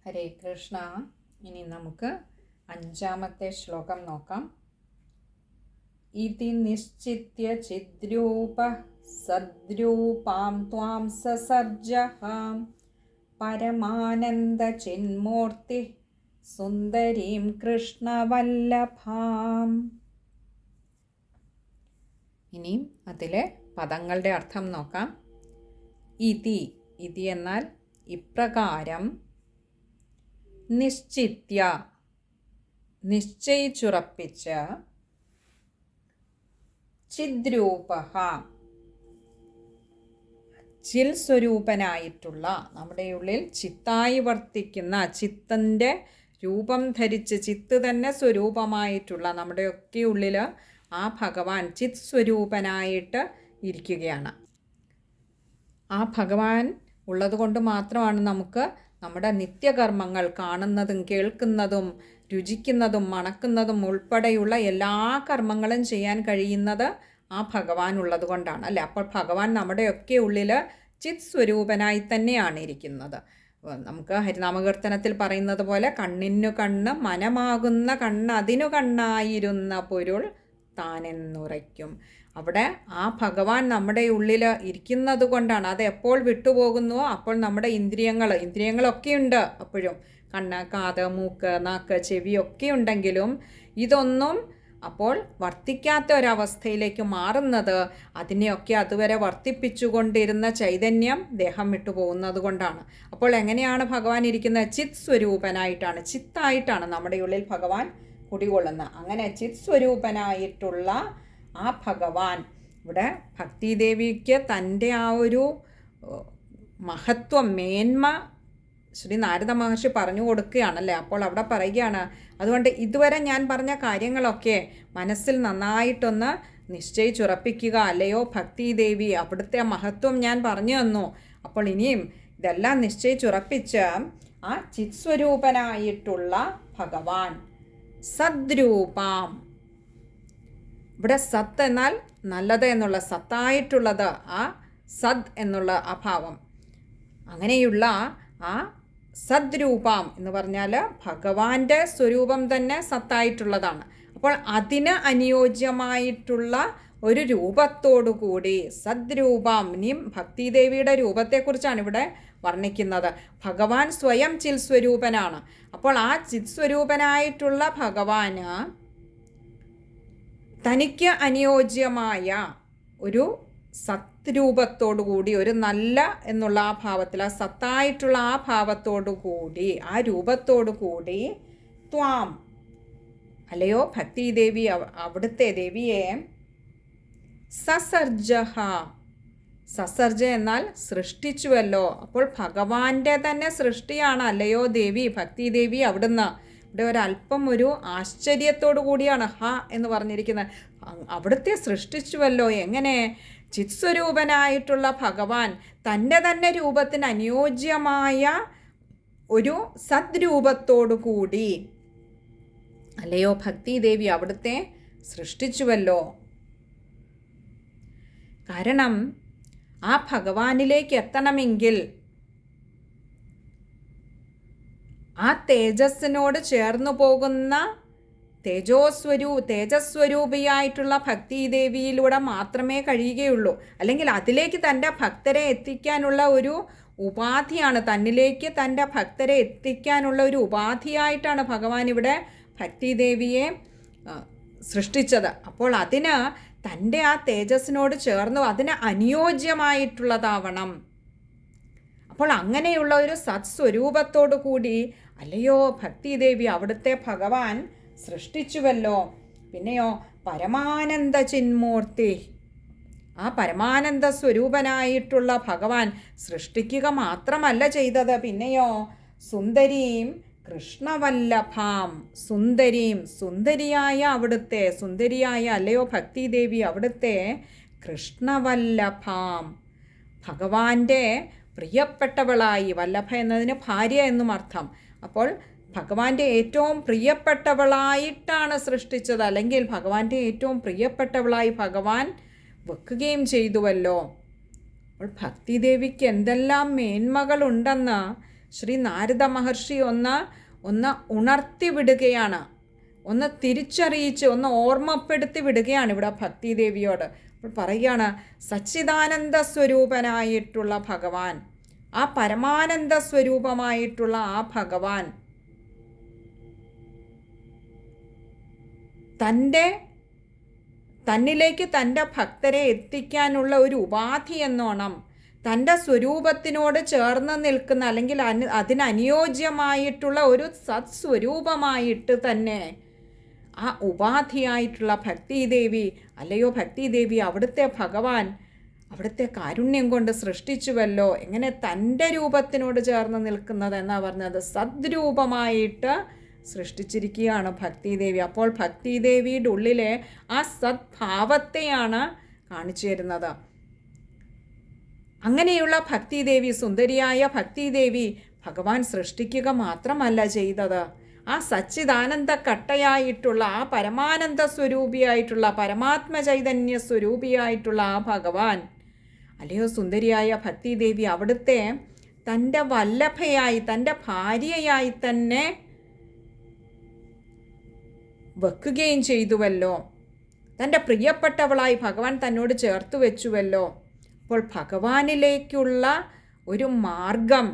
ഹരേ കൃഷ്ണ. ഇനി നമുക്ക് 5-ാമത്തെ ശ്ലോകം നോക്കാം. ഇതി നിശ്ചിത്യ ചിദ്രൂപ സദ്രൂപാം ത്വാം സസർജഃ പരമാനന്ദ ചിന്മൂർത്തി സുന്ദരീം കൃഷ്ണവല്ലഭാം. ഇനി അതിലെ പദങ്ങളുടെ അർത്ഥം നോക്കാം. ഇതി എന്നാൽ ഇപ്രകാരം, നിശ്ചിത്യ നിശ്ചയിച്ചുറപ്പിച്ച്, ചിദ്രൂപഃ ചിൽ സ്വരൂപനായിട്ടുള്ള, നമ്മുടെ ഉള്ളിൽ ചിത്തായി വർത്തിക്കുന്ന, ചിത്തൻ്റെ രൂപം ധരിച്ച് ചിത്ത് തന്നെ സ്വരൂപമായിട്ടുള്ള നമ്മുടെയൊക്കെ ഉള്ളിൽ ആ ഭഗവാൻ ചിത് സ്വരൂപനായിട്ട് ഇരിക്കുകയാണ്. ആ ഭഗവാൻ ഉള്ളതുകൊണ്ട് മാത്രമാണ് നമുക്ക് നമ്മുടെ നിത്യകർമ്മങ്ങൾ കാണുന്നതും കേൾക്കുന്നതും രുചിക്കുന്നതും മണക്കുന്നതും ഉൾപ്പെടെയുള്ള എല്ലാ കർമ്മങ്ങളും ചെയ്യാൻ കഴിയുന്നത് ആ ഭഗവാൻ ഉള്ളത് കൊണ്ടാണ്, അല്ലേ? അപ്പോൾ ഭഗവാൻ നമ്മുടെയൊക്കെ ഉള്ളിൽ ചിത് സ്വരൂപനായി തന്നെയാണ് ഇരിക്കുന്നത്. നമുക്ക് ഹരിനാമകീർത്തനത്തിൽ പറയുന്നത് പോലെ, കണ്ണിനു കണ്ണ് മനമാകുന്ന കണ്ണ് അതിനു കണ്ണായിരുന്ന പൊരുൾ താനെന്നുറയ്ക്കും. അവിടെ ആ ഭഗവാൻ നമ്മുടെ ഉള്ളിൽ ഇരിക്കുന്നത് കൊണ്ടാണ്. അത് എപ്പോൾ വിട്ടുപോകുന്നുവോ അപ്പോൾ നമ്മുടെ ഇന്ദ്രിയങ്ങളൊക്കെ ഉണ്ട്. അപ്പോഴും കണ്ണ്, കാത്, മൂക്ക്, നാക്ക്, ചെവിയൊക്കെ ഉണ്ടെങ്കിലും ഇതൊന്നും അപ്പോൾ വർത്തിക്കാത്ത ഒരവസ്ഥയിലേക്ക് മാറുന്നത് അതിനെയൊക്കെ അതുവരെ വർത്തിപ്പിച്ചുകൊണ്ടിരുന്ന ചൈതന്യം ദേഹം വിട്ടുപോകുന്നത് കൊണ്ടാണ്. അപ്പോൾ എങ്ങനെയാണ് ഭഗവാൻ ഇരിക്കുന്നത്? ചിത് സ്വരൂപനായിട്ടാണ്, ചിത്തായിട്ടാണ് നമ്മുടെ ഉള്ളിൽ ഭഗവാൻ കുടികൊള്ളുന്നത്. അങ്ങനെ ചിത് സ്വരൂപനായിട്ടുള്ള ആ ഭഗവാൻ, ഇവിടെ ഭക്തിദേവിക്ക് തൻ്റെ ആ ഒരു മഹത്വം, മേന്മ ശ്രീ നാരദ മഹർഷി പറഞ്ഞു കൊടുക്കുകയാണല്ലേ. അപ്പോൾ അവിടെ പറയുകയാണ്, അതുകൊണ്ട് ഇതുവരെ ഞാൻ പറഞ്ഞ കാര്യങ്ങളൊക്കെ മനസ്സിൽ നന്നായിട്ടൊന്ന് നിശ്ചയിച്ചുറപ്പിക്കുക, അല്ലയോ ഭക്തിദേവി, അവിടുത്തെ മഹത്വം ഞാൻ പറഞ്ഞു തന്നു. അപ്പോൾ ഇനിയും ഇതെല്ലാം നിശ്ചയിച്ചുറപ്പിച്ച് ആ ചിത്സ്വരൂപനായിട്ടുള്ള ഭഗവാൻ സദ്രൂപാം, ഇവിടെ സത്ത് എന്നാൽ നല്ലത് എന്നുള്ള, സത്തായിട്ടുള്ളത്, ആ സദ് എന്നുള്ള അഭാവം, അങ്ങനെയുള്ള ആ സദ്രൂപാം എന്ന് പറഞ്ഞാൽ ഭഗവാന്റെ സ്വരൂപം തന്നെ സത്തായിട്ടുള്ളതാണ്. അപ്പോൾ അതിന് അനുയോജ്യമായിട്ടുള്ള ഒരു രൂപത്തോടുകൂടി സദ്രൂപാം. ഇനിയും ഭക്തിദേവിയുടെ രൂപത്തെക്കുറിച്ചാണ് ഇവിടെ വർണ്ണിക്കുന്നത്. ഭഗവാൻ സ്വയം ചിൽസ്വരൂപനാണ്. അപ്പോൾ ആ ചിത്സ്വരൂപനായിട്ടുള്ള ഭഗവാന് തനിക്ക് അനുയോജ്യമായ ഒരു സത്രൂപത്തോടുകൂടി, ഒരു നല്ല എന്നുള്ള ആ ഭാവത്തിൽ, ആ സത്തായിട്ടുള്ള ആ ഭാവത്തോടുകൂടി, ആ രൂപത്തോടുകൂടി ത്വാം, അല്ലയോ ഭക്തിദേവി, അവിടുത്തെ ദേവിയെ സസർജഃ, സസർജ എന്നാൽ സൃഷ്ടിച്ചുവല്ലോ. അപ്പോൾ ഭഗവാന്റെ തന്നെ സൃഷ്ടിയാണ് അല്ലയോ ദേവി, ഭക്തിദേവി അവിടുന്ന്. ഇവിടെ ഒരല്പം ഒരു ആശ്ചര്യത്തോടു കൂടിയാണ് ഹ എന്ന് പറഞ്ഞിരിക്കുന്നത്. അവിടുത്തെ സൃഷ്ടിച്ചുവല്ലോ. എങ്ങനെ? ചിത്സ്വരൂപനായിട്ടുള്ള ഭഗവാൻ തൻ്റെ തന്നെ രൂപത്തിന് അനുയോജ്യമായ ഒരു സദ്രൂപത്തോടു കൂടി അല്ലയോ ഭക്തിദേവി അവിടുത്തെ സൃഷ്ടിച്ചുവല്ലോ. കാരണം ആ ഭഗവാനിലേക്ക് എത്തണമെങ്കിൽ ആ തേജസ്സിനോട് ചേർന്നു പോകുന്ന തേജസ്വരൂപിയായിട്ടുള്ള ഭക്തിദേവിയിലൂടെ മാത്രമേ കഴിയുകയുള്ളൂ. അല്ലെങ്കിൽ അതിലേക്ക് തൻ്റെ ഭക്തരെ എത്തിക്കാനുള്ള ഒരു ഉപാധിയാണ്, തന്നിലേക്ക് തൻ്റെ ഭക്തരെ എത്തിക്കാനുള്ള ഒരു ഉപാധിയായിട്ടാണ് ഭഗവാൻ ഇവിടെ ഭക്തിദേവിയെ സൃഷ്ടിച്ചത്. അപ്പോൾ അതിന് തൻ്റെ ആ തേജസ്സിനോട് ചേർന്നു അതിന് അനുയോജ്യമായിട്ടുള്ളതാവണം. അപ്പോൾ അങ്ങനെയുള്ള ഒരു സത്സ്വരൂപത്തോടു കൂടി അല്ലയോ ഭക്തിദേവി അവിടുത്തെ ഭഗവാൻ സൃഷ്ടിച്ചുവല്ലോ. പിന്നെയോ പരമാനന്ദ ചിന്മൂർത്തി, ആ പരമാനന്ദ സ്വരൂപനായിട്ടുള്ള ഭഗവാൻ സൃഷ്ടിക്കുക മാത്രമല്ല ചെയ്തത്, പിന്നെയോ സുന്ദരീം കൃഷ്ണവല്ലഭാം, സുന്ദരീം, സുന്ദരിയായ അവിടുത്തെ, സുന്ദരിയായ അല്ലയോ ഭക്തിദേവി അവിടുത്തെ കൃഷ്ണവല്ലഭാം, ഭഗവാന്റെ പ്രിയപ്പെട്ടവളായി, വല്ലഭ എന്നതിന് ഭാര്യ എന്നും അർത്ഥം. അപ്പോൾ ഭഗവാന്റെ ഏറ്റവും പ്രിയപ്പെട്ടവളായിട്ടാണ് സൃഷ്ടിച്ചത്, അല്ലെങ്കിൽ ഭഗവാന്റെ ഏറ്റവും പ്രിയപ്പെട്ടവളായി ഭഗവാൻ വെക്കുകയും ചെയ്തുവല്ലോ. അപ്പോൾ ഭക്തിദേവിക്ക് എന്തെല്ലാം മേന്മകളുണ്ടെന്ന് ശ്രീ നാരദ മഹർഷി ഒന്ന് ഉണർത്തി വിടുകയാണ്, ഒന്ന് തിരിച്ചറിയിച്ച് ഒന്ന് ഓർമ്മപ്പെടുത്തി വിടുകയാണ് ഇവിടെ ഭക്തിദേവിയോട്. അപ്പോൾ പറയുകയാണ്, സച്ചിദാനന്ദ സ്വരൂപനായിട്ടുള്ള ഭഗവാൻ, ആ പരമാനന്ദ സ്വരൂപമായിട്ടുള്ള ആ ഭഗവാൻ തന്നിലേക്ക് തൻ്റെ ഭക്തരെ എത്തിക്കാനുള്ള ഒരു ഉപാധി എന്നോണം തൻ്റെ സ്വരൂപത്തിനോട് ചേർന്ന് നിൽക്കുന്ന അല്ലെങ്കിൽ അതിനനുയോജ്യമായിട്ടുള്ള ഒരു സത്സ്വരൂപമായിട്ട് തന്നെ ആ ഉപാധിയായിട്ടുള്ള ഭക്തിദേവി, അല്ലയോ ഭക്തിദേവി, അവിടുത്തെ ഭഗവാൻ അവിടുത്തെ കാരുണ്യം കൊണ്ട് സൃഷ്ടിച്ചുവല്ലോ. എങ്ങനെ തൻ്റെ രൂപത്തിനോട് ചേർന്ന് നിൽക്കുന്നത് എന്നാണ് പറഞ്ഞത്, സദ്രൂപമായിട്ട് സൃഷ്ടിച്ചിരിക്കുകയാണ് ഭക്തിദേവി. അപ്പോൾ ഭക്തിദേവിയുടെ ഉള്ളിലെ ആ സദ്ഭാവത്തെയാണ് കാണിച്ചു തരുന്നത്. അങ്ങനെയുള്ള ഭക്തിദേവി, സുന്ദരിയായ ഭക്തിദേവി ഭഗവാൻ സൃഷ്ടിക്കുക മാത്രമല്ല ചെയ്തത്, ആ സച്ചിദാനന്ദ കട്ടയായിട്ടുള്ള ആ പരമാനന്ദ സ്വരൂപിയായിട്ടുള്ള പരമാത്മ ചൈതന്യ സ്വരൂപിയായിട്ടുള്ള ആ ഭഗവാൻ, അല്ലയോ സുന്ദരിയായ ഭക്തിദേവി, അവിടുത്തെ തൻ്റെ വല്ലഭയായി തൻ്റെ ഭാര്യയായി തന്നെ വെക്കുകയും ചെയ്തുവല്ലോ. തൻ്റെ പ്രിയപ്പെട്ടവളായി ഭഗവാൻ തന്നോട് ചേർത്ത് വെച്ചുവല്ലോ. അപ്പോൾ ഭഗവാനിലേക്കുള്ള ഒരു മാർഗം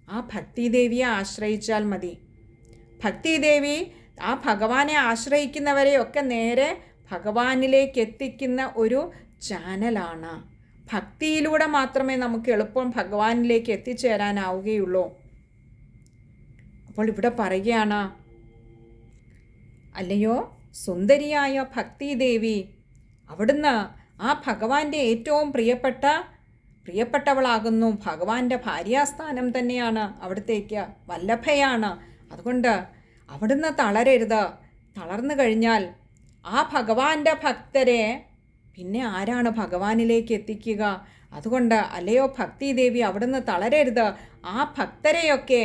ആ ഭക്തിദേവിയെ ആശ്രയിച്ചാൽ മതി. ഭക്തിദേവി ആ ഭഗവാനെ ആശ്രയിക്കുന്നവരെയൊക്കെ നേരെ ഭഗവാനിലേക്ക് എത്തിക്കുന്ന ഒരു ചാനലാണ്. ഭക്തിയിലൂടെ മാത്രമേ നമുക്ക് എളുപ്പം ഭഗവാനിലേക്ക് എത്തിച്ചേരാനാവുകയുള്ളൂ. അപ്പോൾ ഇവിടെ പറയുകയാണ്, അല്ലയോ സുന്ദരിയായ ഭക്തിദേവി, അവിടുന്ന് ആ ഭഗവാന്റെ ഏറ്റവും പ്രിയപ്പെട്ടവളാകുന്നു. ഭഗവാന്റെ ഭാര്യാസ്ഥാനം തന്നെയാണ് അവിടത്തേക്ക്, വല്ലഭയാണ്. അതുകൊണ്ട് അവിടുന്ന് തളരരുത്. തളർന്നു കഴിഞ്ഞാൽ ആ ഭഗവാന്റെ ഭക്തരെ പിന്നെ ആരാണ് ഭഗവാനിലേക്ക് എത്തിക്കുക? അതുകൊണ്ട് അല്ലയോ ഭക്തിദേവി, അവിടുന്ന് തളരരുത്. ആ ഭക്തരെയൊക്കെ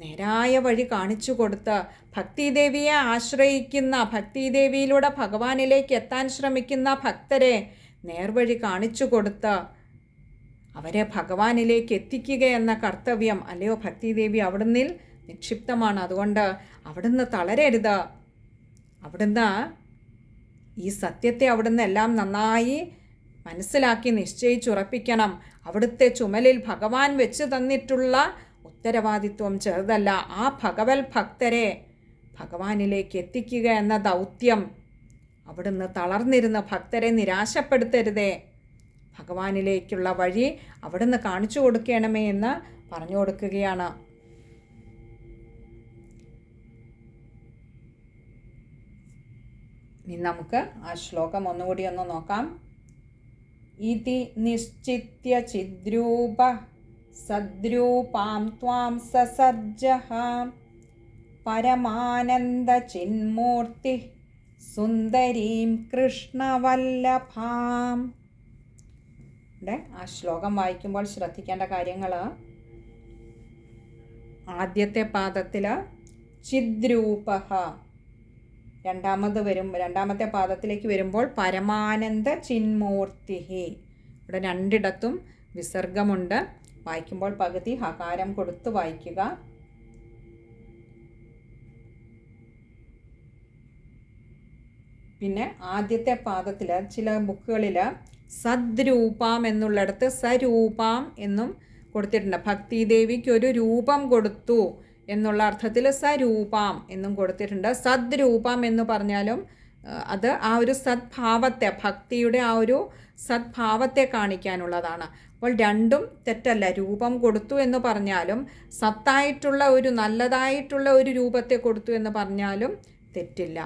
നേരായ വഴി കാണിച്ചു കൊടുത്ത് ഭക്തിദേവിയെ ആശ്രയിക്കുന്ന, ഭക്തിദേവിയിലൂടെ ഭഗവാനിലേക്ക് എത്താൻ ശ്രമിക്കുന്ന ഭക്തരെ നേർവഴി കാണിച്ചു കൊടുത്ത് അവരെ ഭഗവാനിലേക്ക് എത്തിക്കുക എന്ന കർത്തവ്യം അല്ലയോ ഭക്തിദേവി അവിടുന്നിൽ നിക്ഷിപ്തമാണ്. അതുകൊണ്ട് അവിടുന്ന് തളരരുത്. അവിടുന്ന് ഈ സത്യത്തെ അവിടുന്ന് എല്ലാം നന്നായി മനസ്സിലാക്കി നിശ്ചയിച്ചുറപ്പിക്കണം. അവിടുത്തെ ചുമലിൽ ഭഗവാൻ വെച്ച് തന്നിട്ടുള്ള ഉത്തരവാദിത്വം ചെറുതല്ല. ആ ഭഗവത് ഭക്തരെ ഭഗവാനിലേക്ക് എത്തിക്കുക എന്ന ദൗത്യം അവിടുന്ന് തളർന്നിരുന്ന ഭക്തരെ നിരാശപ്പെടുത്തരുതേ. ഭഗവാനിലേക്കുള്ള വഴി അവിടുന്ന് കാണിച്ചു കൊടുക്കണമേ എന്ന് പറഞ്ഞു കൊടുക്കുകയാണ്. ഇനി നമുക്ക് ആ ശ്ലോകം ഒന്നുകൂടി ഒന്ന് നോക്കാം. ഇതി നിശ്ചിത്യ ചിദ്രൂപ സദ്രൂപാം ത്വാം സസർജഃ പരമാനന്ദ ചിന്മൂർത്തി സുന്ദരീം കൃഷ്ണവല്ലഭാം. ഇവിടെ ആ ശ്ലോകം വായിക്കുമ്പോൾ ശ്രദ്ധിക്കേണ്ട കാര്യങ്ങൾ, ആദ്യത്തെ പാദത്തിൽ ചിദ്രൂപഃ, രണ്ടാമത്തെ പാദത്തിലേക്ക് വരുമ്പോൾ പരമാനന്ദ ചിന്മൂർത്തി. ഇവിടെ രണ്ടിടത്തും വിസർഗമുണ്ട്. വായിക്കുമ്പോൾ പകുതി ഹകാരം കൊടുത്ത് വായിക്കുക. പിന്നെ ആദ്യത്തെ പാദത്തിൽ ചില ബുക്കുകളിൽ സദ്രൂപാം എന്നുള്ളിടത്ത് സരൂപാം എന്നും കൊടുത്തിട്ടുണ്ട്. ഭക്തിദേവിക്ക് ഒരു രൂപം കൊടുത്തു എന്നുള്ള അർത്ഥത്തിൽ സരൂപാം എന്നും കൊടുത്തിട്ടുണ്ട്. സദ്രൂപം എന്ന് പറഞ്ഞാലും അത് ആ ഒരു സദ്ഭാവത്തെ, ഭക്തിയുടെ ആ ഒരു സദ്ഭാവത്തെ കാണിക്കാനുള്ളതാണ്. അപ്പോൾ രണ്ടും തെറ്റല്ല. രൂപം കൊടുത്തു എന്ന് പറഞ്ഞാലും സത്തായിട്ടുള്ള ഒരു നല്ലതായിട്ടുള്ള ഒരു രൂപത്തെ കൊടുത്തു എന്ന് പറഞ്ഞാലും തെറ്റില്ല.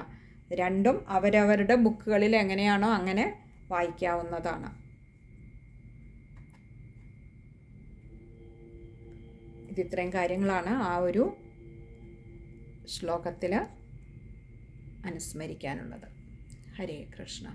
രണ്ടും അവരവരുടെ ബുക്കുകളിൽ എങ്ങനെയാണോ അങ്ങനെ വായിക്കാവുന്നതാണ്. ഇത്രയും കാര്യങ്ങളാണ് ആ ഒരു ശ്ലോകത്തിൽ അനുസ്മരിക്കാനുള്ളത്. ഹരേ കൃഷ്ണ.